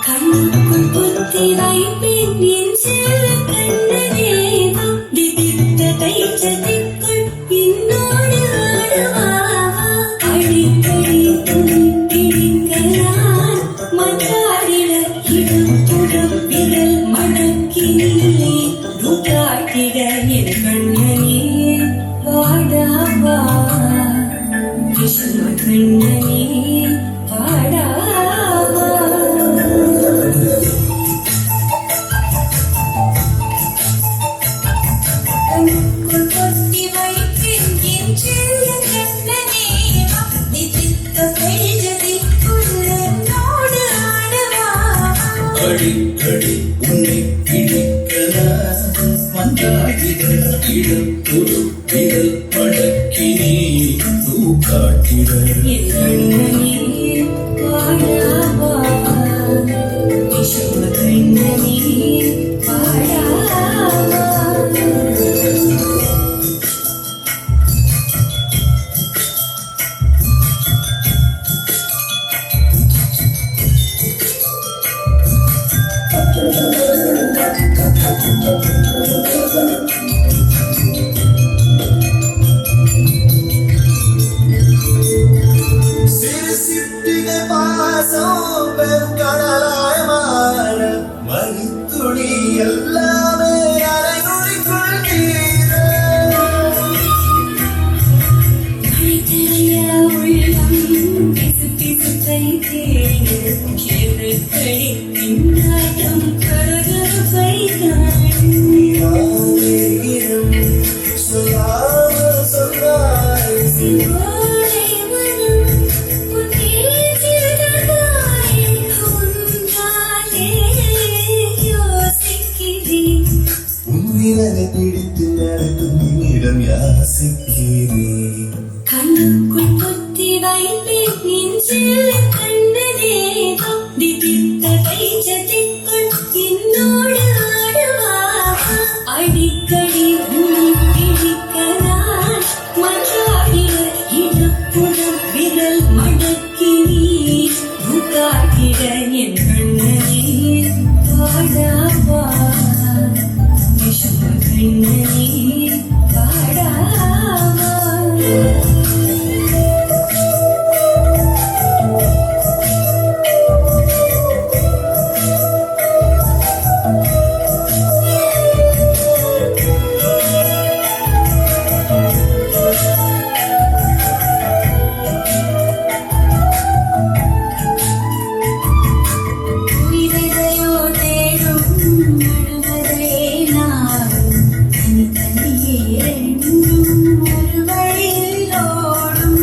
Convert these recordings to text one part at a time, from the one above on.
கண்ணுக்குள் பொத்தி வைப்பேன் என் செல்ல கண்ணனேவா திதித்த தைச்சதிக்குள் என்னோடு ஆடுவா அடிக்கடி துணி பிடிக்கலாம் மன்றாடிட இடுப்புடம் விரல் மடக்கினிலே காட்டிட என் கண்ணனே வாடாவா விஷம கண்ணனே வாடாவா கண்ணுக்குள் பொத்தி வைப்பேன் என் செல்ல கண்ணனேவா திதித்த தைச்சதிக்குள் என்னோடு ஆடுவா அடிக்கடி உன்னை பிடிக்கலாம் மன்றாடிட இடுப்புடு விரல் மடக்கினே காட்டிட என் கண்ணனே வாடாவா விஷம கண்ணனே வாடாவா சிறுசிட்டிகை பாசம் பெருங்கடலாய் மாற மணித்துளி எல்லாமே அரை நொடிக்குள் தீர மழைத்தறிய உள்ளம் பிசு பிசுத்தை தேடு கேரக்கடி பின்னாட்டம் கரகரப்பை சொல்லாய் சிவோரை மனம் உன்னே திருடனாய் உன்னாலே யோசிக்கிறேன் உன்னிலனை பிடித்து நடக்கும் என்னிடம் யாசிக்கிறேன் கண்ணுக்குள் பொத்தி வைப்பேன் என் செல்ல கண்ணனேவா திதித்த தைச்சதிக்குள் என்னோடு ஆடுவா அடிக்கடி உன்னை பிடிக்கலாம் மன்றாடிட இடுப்புடம் விரல் மடக்கி காட்டிட என் கண்ணனே வாடாவா விஷம கண்ணனே வாடாவா உயிரையோ தேடும் மனமதே நாடும் தனித்தனியே ரெண்டும் ஒரு வழியில் ஓடும்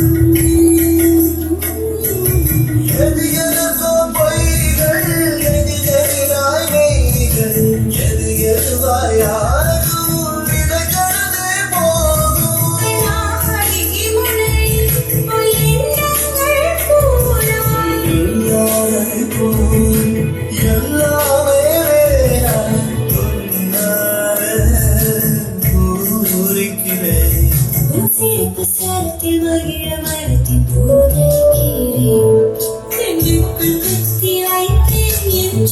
எது எதுக்கோ பொய்கள் எது எதிராய் மெய்கள் எது எதுவாய் யாரும் இடைக்கருதே போகும் அடிக்கி முனை பொய் எண்ணங்கள் கூறாய் எல்லாரை போல் எல்லாமே வேறாய் உன்னாலே பூரிக்கிறேன் சிரிப்பு சரத்தில் மகிழ மரத்தின் பூதைக்கிறேன் கண்ணுக்குள் குத்தி வைத்தேன் என்